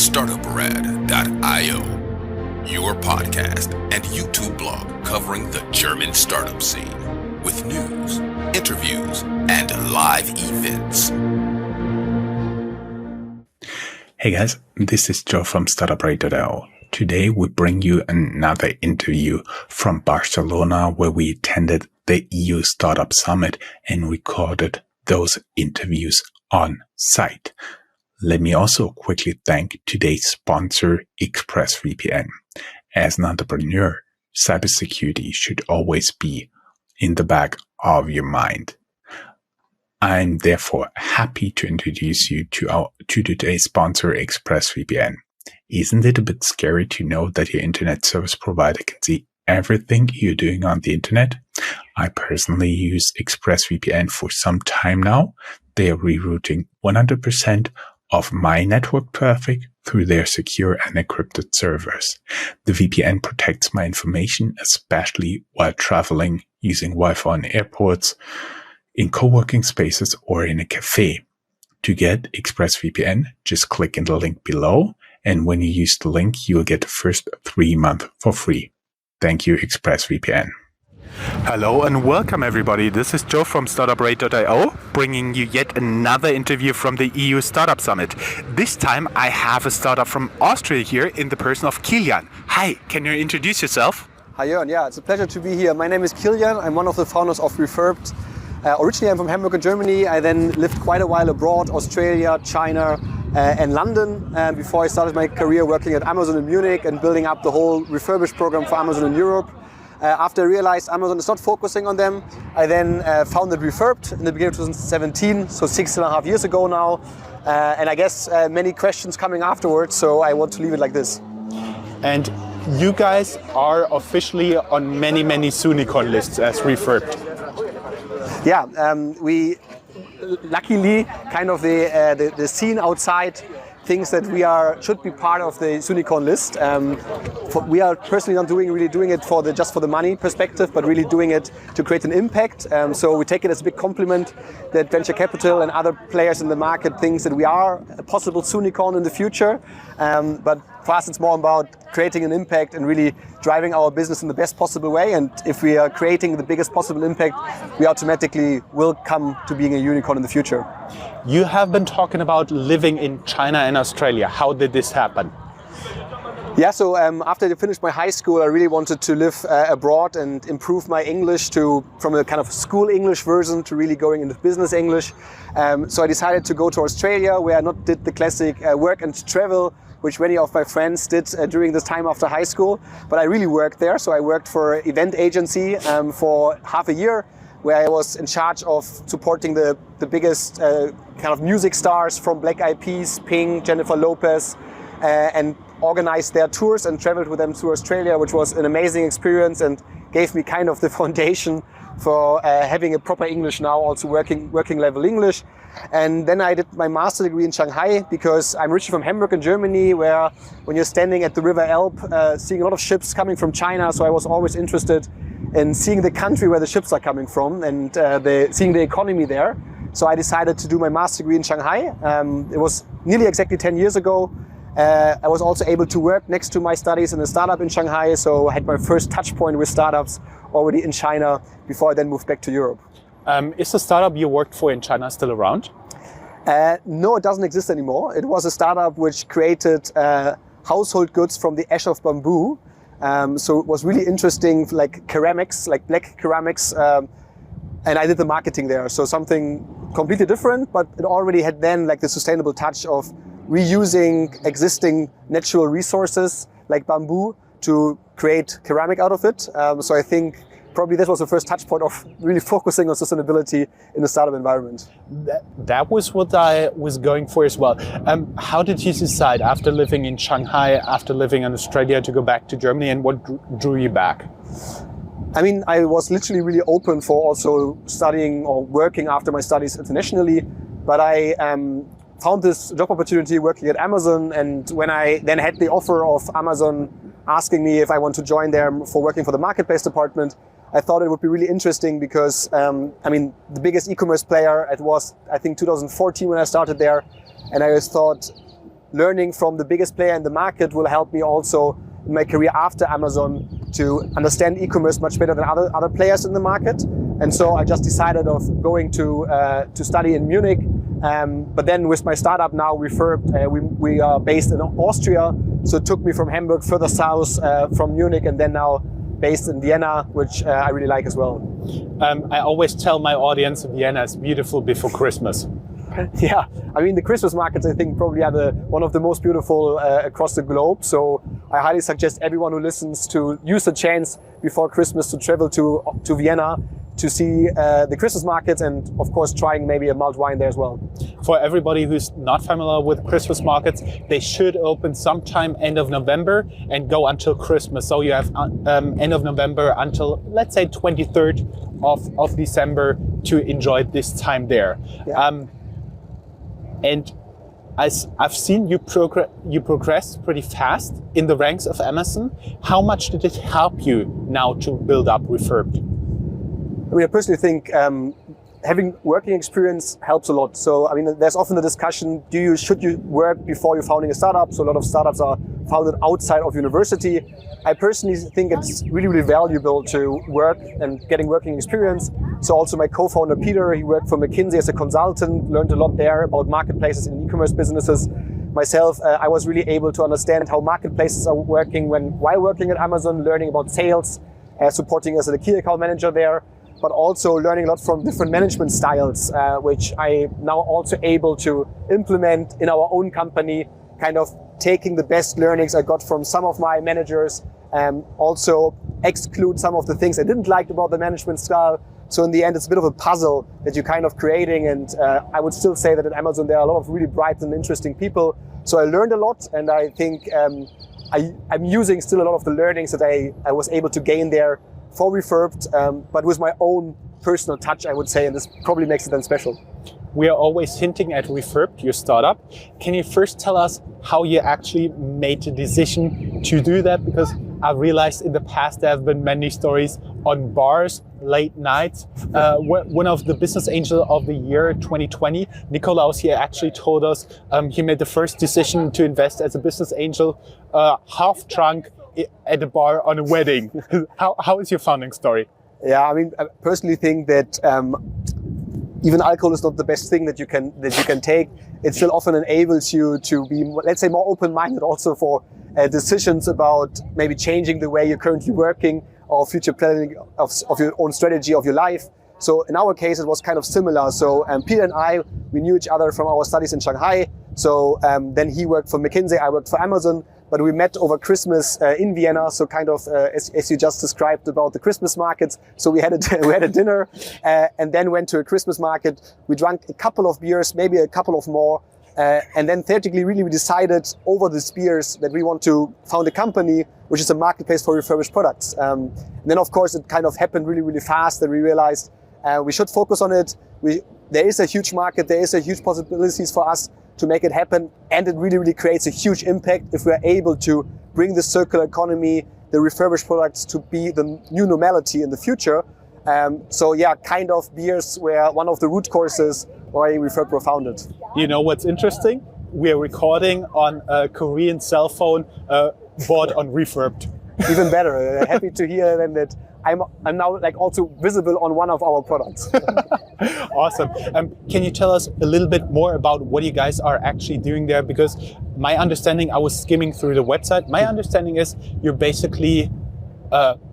Startuprad.io, your podcast and YouTube blog covering the German startup scene with news, interviews, and live events. Hey guys, this is Joe from Startuprad.io. Today we bring you another interview from Barcelona, where we attended the EU Startup Summit and recorded those interviews on site. Let me also quickly thank today's sponsor, ExpressVPN. As an entrepreneur, cybersecurity should always be in the back of your mind. I'm therefore happy to introduce you to today's sponsor, ExpressVPN. Isn't it a bit scary to know that your internet service provider can see everything you're doing on the internet? I personally use ExpressVPN for some time now. They are rerouting 100% of my network traffic through their secure and encrypted servers. The VPN protects my information, especially while traveling, using Wi-Fi in airports, in co-working spaces, or in a cafe. To get ExpressVPN, just click in the link below, and when you use the link, you'll get the first 3 months for free. Thank you, ExpressVPN. Hello and welcome everybody. This is Joe from Startuprad.io, bringing you yet another interview from the EU Startup Summit. This time I have a startup from Austria here in the person of Kilian. Hi, can you introduce yourself? Hi Jörn, yeah, it's a pleasure to be here. My name is Kilian. I'm one of the founders of Refurbed. Originally I'm from Hamburg in Germany. I then lived quite a while abroad, Australia, China and London, before I started my career working at Amazon in Munich and building up the whole refurbished program for Amazon in Europe. After I realized Amazon is not focusing on them, I then founded Refurbed in the beginning of 2017, so 6.5 years ago now. And I guess many questions coming afterwards, so I want to leave it like this. And you guys are officially on many Unicron lists as Refurbed. Yeah, we luckily kind of the scene outside thinks that we should be part of the Unicron list. We are personally not really doing it just for the money perspective, but really doing it to create an impact. So we take it as a big compliment that venture capital and other players in the market thinks that we are a possible Unicron in the future. But for us, it's more about creating an impact and really driving our business in the best possible way. And if we are creating the biggest possible impact, we automatically will come to being a unicorn in the future. You have been talking about living in China and Australia. How did this happen? Yeah, so after I finished my high school, I really wanted to live abroad and improve my English from a kind of school English version to really going into business English. So I decided to go to Australia, where I not did the classic work and travel, which many of my friends did during this time after high school. But I really worked there. So I worked for an event agency for half a year, where I was in charge of supporting the biggest kind of music stars from Black Eyed Peas, Pink, Jennifer Lopez, and organized their tours and traveled with them to Australia, which was an amazing experience and gave me kind of the foundation for having a proper English now, also working level English. And then I did my master degree in Shanghai, because I'm originally from Hamburg in Germany, where when you're standing at the River Elbe, seeing a lot of ships coming from China, so I was always interested in seeing the country where the ships are coming from and seeing the economy there. So I decided to do my master degree in Shanghai. It was nearly exactly 10 years ago. I was also able to work next to my studies in a startup in Shanghai, so I had my first touch point with startups already in China before I then moved back to Europe. Is the startup you worked for in China still around? No, it doesn't exist anymore. It was a startup which created household goods from the ash of bamboo. So it was really interesting, like ceramics, like black ceramics, and I did the marketing there. So something completely different, but it already had then like the sustainable touch of reusing existing natural resources like bamboo to create ceramic out of it. So I think probably this was the first touch point of really focusing on sustainability in the startup environment. That was what I was going for as well. How did you decide after living in Shanghai, after living in Australia, to go back to Germany, and what drew you back? I mean, I was literally really open for also studying or working after my studies internationally, but I found this job opportunity working at Amazon, and when I then had the offer of Amazon asking me if I want to join them for working for the marketplace department, I thought it would be really interesting because, I mean, the biggest e-commerce player, it was, I think, 2014 when I started there. And I just thought learning from the biggest player in the market will help me also in my career after Amazon to understand e-commerce much better than other players in the market. And so I just decided of going to study in Munich. But then with my startup now, Refurbed, we are based in Austria. So it took me from Hamburg further south from Munich, and then now based in Vienna, which I really like as well. I always tell my audience Vienna is beautiful before Christmas. Yeah, I mean the Christmas markets I think probably are one of the most beautiful across the globe. So I highly suggest everyone who listens to use the chance before Christmas to travel to Vienna to see the Christmas markets, and of course trying maybe a mulled wine there as well. For everybody who's not familiar with Christmas markets, they should open sometime end of November and go until Christmas. So you have end of November until, let's say, 23rd of December to enjoy this time there. Yeah. And I've seen you progress pretty fast in the ranks of Amazon. How much did it help you now to build up Refurbed? I mean, I personally think having working experience helps a lot. So, I mean, there's often the discussion, should you work before you're founding a startup? So a lot of startups are founded outside of university. I personally think it's really, really valuable to work and getting working experience. So also my co-founder, Peter, he worked for McKinsey as a consultant, learned a lot there about marketplaces and e-commerce businesses. Myself, I was really able to understand how marketplaces are working while working at Amazon, learning about sales, supporting as a key account manager there, but also learning a lot from different management styles, which I now also able to implement in our own company, kind of taking the best learnings I got from some of my managers, also exclude some of the things I didn't like about the management style. So in the end, it's a bit of a puzzle that you're kind of creating. And I would still say that at Amazon, there are a lot of really bright and interesting people. So I learned a lot, and I think I'm using still a lot of the learnings that I was able to gain there for Refurbed, but with my own personal touch, I would say, and this probably makes it then special. We are always hinting at Refurbed, your startup. Can you first tell us how you actually made the decision to do that? Because I realized in the past there have been many stories on bars, late nights. One of the business angel of the year 2020, Nikolaus here, actually told us he made the first decision to invest as a business angel, half drunk at a bar on a wedding. How is your founding story? Yeah, I mean, I personally think that even alcohol is not the best thing that you can take. It still often enables you to be, let's say, more open-minded also for decisions about maybe changing the way you're currently working or future planning of your own strategy of your life. So in our case, it was kind of similar. So Peter and I, we knew each other from our studies in Shanghai. So then he worked for McKinsey, I worked for Amazon. But we met over Christmas in Vienna, so kind of as you just described about the Christmas markets. So we had a dinner and then went to a Christmas market. We drank a couple of beers, maybe a couple of more, and then theoretically really we decided over these beers that we want to found a company which is a marketplace for refurbished products. And then of course it kind of happened really, really fast that we realized we should focus on it. There is a huge market, there is a huge possibilities for us to make it happen, and it really, really creates a huge impact if we're able to bring the circular economy, the refurbished products to be the new normality in the future. So yeah, kind of beers were one of the root causes why Refurbed were founded. You know what's interesting? We are recording on a Korean cell phone bought on Refurbed. Even better. Happy to hear then that I'm now like also visible on one of our products. Awesome. Can you tell us a little bit more about what you guys are actually doing there? Because my understanding, I was skimming through the website. My understanding is you're basically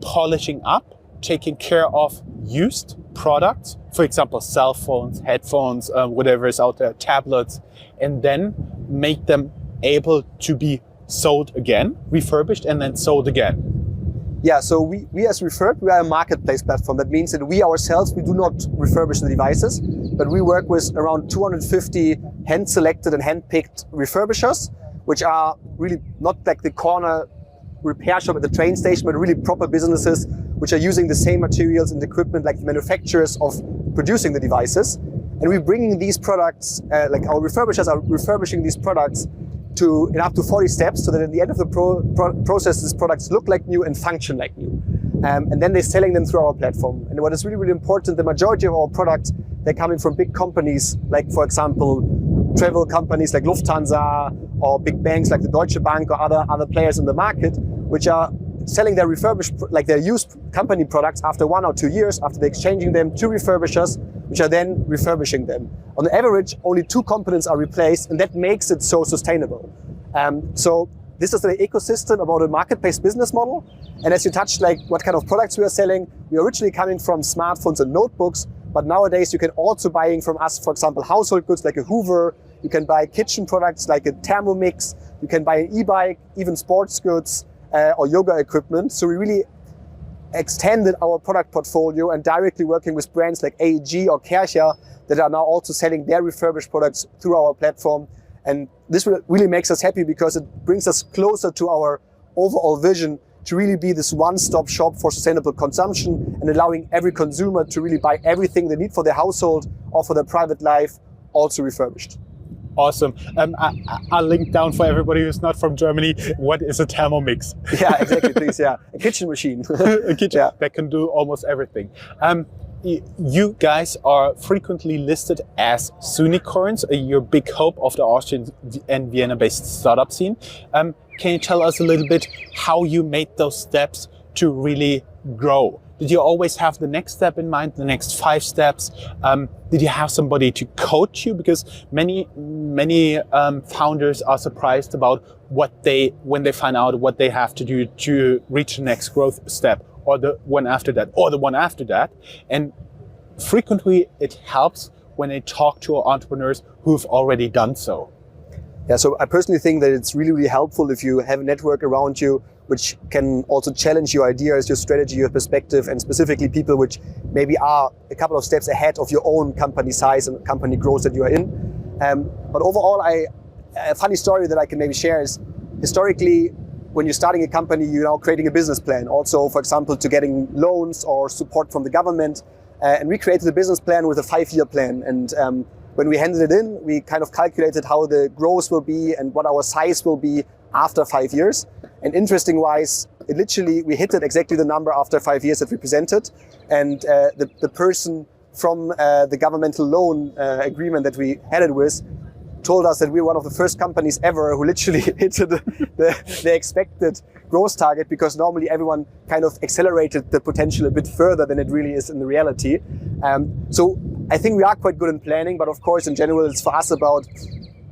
polishing up, taking care of used products, for example, cell phones, headphones, whatever is out there, tablets, and then make them able to be sold again, refurbished, and then sold again. Yeah, so we as Refurbed, we are a marketplace platform. That means that we ourselves, we do not refurbish the devices, but we work with around 250 hand-selected and hand-picked refurbishers, which are really not like the corner repair shop at the train station, but really proper businesses which are using the same materials and equipment like the manufacturers of producing the devices. And we're bringing these products, like our refurbishers are refurbishing these products in up to 40 steps, so that at the end of the process, these products look like new and function like new. And then they're selling them through our platform. And what is really, really important, the majority of our products, they're coming from big companies, like, for example, travel companies like Lufthansa or big banks like the Deutsche Bank or other players in the market, which are selling their refurbished, like their used company products after 1 or 2 years, after they're exchanging them to refurbishers, which are then refurbishing them. On average, only 2 components are replaced, and that makes it so sustainable. So this is the ecosystem about a marketplace business model. And as you touched, like what kind of products we are selling, we are originally coming from smartphones and notebooks, but nowadays you can also buying from us, for example, household goods like a Hoover, you can buy kitchen products like a Thermomix, you can buy an e-bike, even sports goods or yoga equipment. So we really extended our product portfolio and directly working with brands like AEG or Kärcher that are now also selling their refurbished products through our platform. And this really makes us happy because it brings us closer to our overall vision to really be this one-stop shop for sustainable consumption and allowing every consumer to really buy everything they need for their household or for their private life, also refurbished. Awesome. I'll link down for everybody who's not from Germany. What is a Thermomix? Yeah, exactly. Please, yeah. A kitchen machine. A kitchen that can do almost everything. You guys are frequently listed as unicorns. You're a big hope of the Austrian and Vienna-based startup scene. Can you tell us a little bit how you made those steps to really grow? Did you always have the next step in mind, the next 5 steps? Did you have somebody to coach you? Because many founders are surprised about when they find out what they have to do to reach the next growth step, or the one after that, or the one after that. And frequently it helps when they talk to entrepreneurs who've already done so. Yeah, so I personally think that it's really, really helpful if you have a network around you which can also challenge your ideas, your strategy, your perspective, and specifically people which maybe are a couple of steps ahead of your own company size and company growth that you are in. But overall, a funny story that I can maybe share is historically, when you're starting a company, you're now creating a business plan. Also, for example, to getting loans or support from the government. And we created a business plan with a 5-year plan. And when we handed it in, we kind of calculated how the growth will be and what our size will be after 5 years. And interesting wise, we hit it exactly the number after 5 years that we presented. And the person from the governmental loan agreement that we had it with told us that we were one of the first companies ever who literally hit the expected growth target, because normally everyone kind of accelerated the potential a bit further than it really is in the reality. So I think we are quite good in planning, but of course in general it's for us about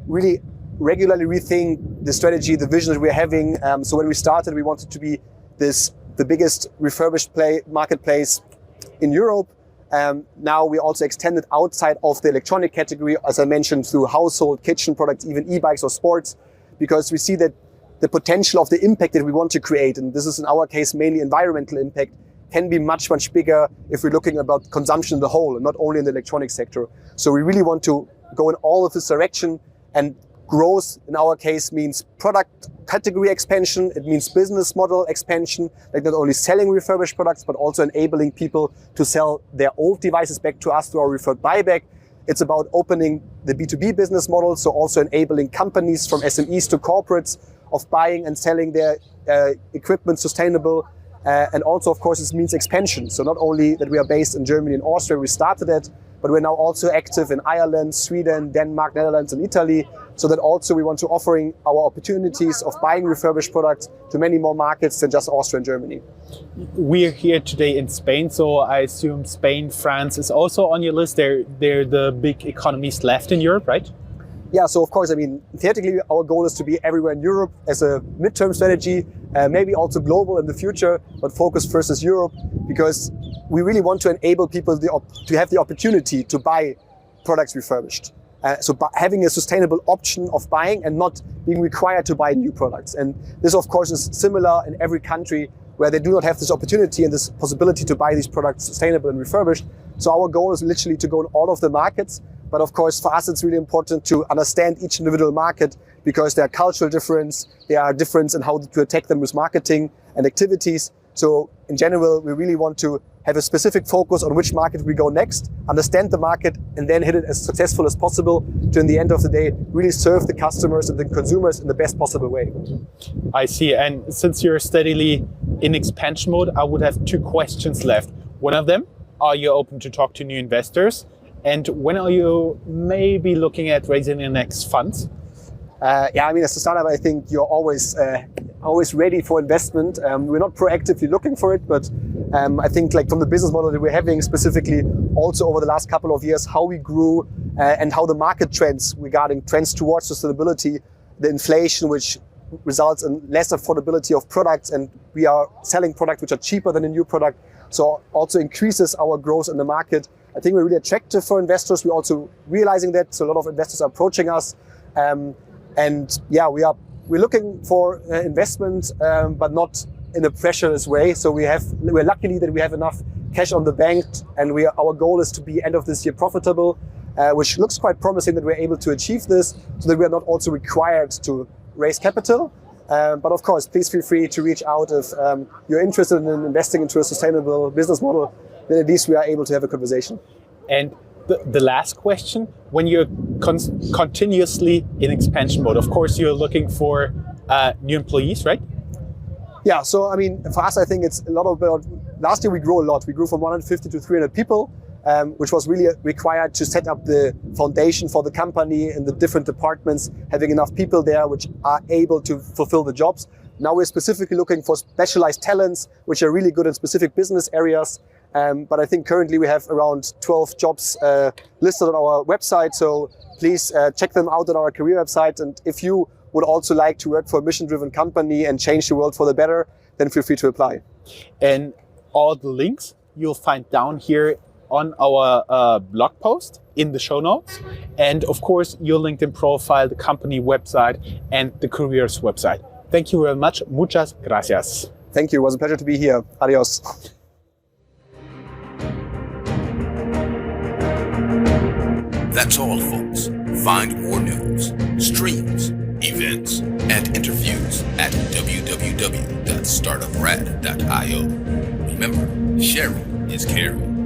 really regularly rethink the strategy, the vision that we're having. So when we started, we wanted to be the biggest refurbished marketplace in Europe. Now we also extended outside of the electronic category, as I mentioned, through household, kitchen products, even e-bikes or sports, because we see that the potential of the impact that we want to create, and this is in our case mainly environmental impact, can be much, much bigger if we're looking about consumption in the whole and not only in the electronic sector. So we really want to go in all of this direction, and growth in our case means product category expansion. It means business model expansion, like not only selling refurbished products, but also enabling people to sell their old devices back to us through our referred buyback. It's about opening the B2B business model, so also enabling companies from SMEs to corporates of buying and selling their equipment sustainable. And also, of course, this means expansion. So not only that we are based in Germany and Austria, we started it, but we're now also active in Ireland, Sweden, Denmark, Netherlands, and Italy. So that also we want to offering our opportunities of buying refurbished products to many more markets than just Austria and Germany. We're here today in Spain, so I assume Spain, France is also on your list. They're the big economies left in Europe, right? Yeah, so of course, I mean, theoretically, our goal is to be everywhere in Europe as a midterm strategy, maybe also global in the future, but focus first is Europe, because we really want to enable people to have the opportunity to buy products refurbished. So having a sustainable option of buying and not being required to buy new products. And this, of course, is similar in every country where they do not have this opportunity and this possibility to buy these products sustainable and refurbished. So our goal is literally to go in all of the markets. But of course, for us, it's really important to understand each individual market, because there are cultural difference, there are difference in how to attack them with marketing and activities. So in general, we really want to have a specific focus on which market we go next, understand the market, and then hit it as successful as possible to, in the end of the day, really serve the customers and the consumers in the best possible way. I see. And since you're steadily in expansion mode, I would have 2 questions left. One of them, are you open to talk to new investors? And when are you maybe looking at raising your next funds? Yeah, I mean, as a startup, I think you're always ready for investment. We're not proactively looking for it, but I think like from the business model that we're having specifically also over the last couple of years, how we grew and how the market trends regarding trends towards sustainability, the inflation, which results in less affordability of products, and we are selling products which are cheaper than a new product. So also increases our growth in the market. I think we're really attractive for investors. We're also realizing that. So a lot of investors are approaching us. And yeah, we're looking for investment, but not in a pressureless way. So we're lucky that we have enough cash on the bank, and our goal is to be end of this year profitable, which looks quite promising that we're able to achieve this, so that we are not also required to raise capital. But of course, please feel free to reach out if you're interested in investing into a sustainable business model. Then at least we are able to have a conversation. And the last question, when you're continuously in expansion mode, of course, you're looking for new employees, right? Yeah, so I mean, for us, I think it's a lot about, last year we grew a lot. We grew from 150 to 300 people, which was really required to set up the foundation for the company and the different departments, having enough people there which are able to fulfill the jobs. Now we're specifically looking for specialized talents, which are really good in specific business areas. But I think currently we have around 12 jobs listed on our website. So please check them out on our career website. And if you would also like to work for a mission-driven company and change the world for the better, then feel free to apply. And all the links you'll find down here on our blog post in the show notes. And of course, your LinkedIn profile, the company website, and the careers website. Thank you very much. Muchas gracias. Thank you. It was a pleasure to be here. Adios. That's all, folks. Find more news, streams, events, and interviews at www.startuprad.io. Remember, sharing is caring.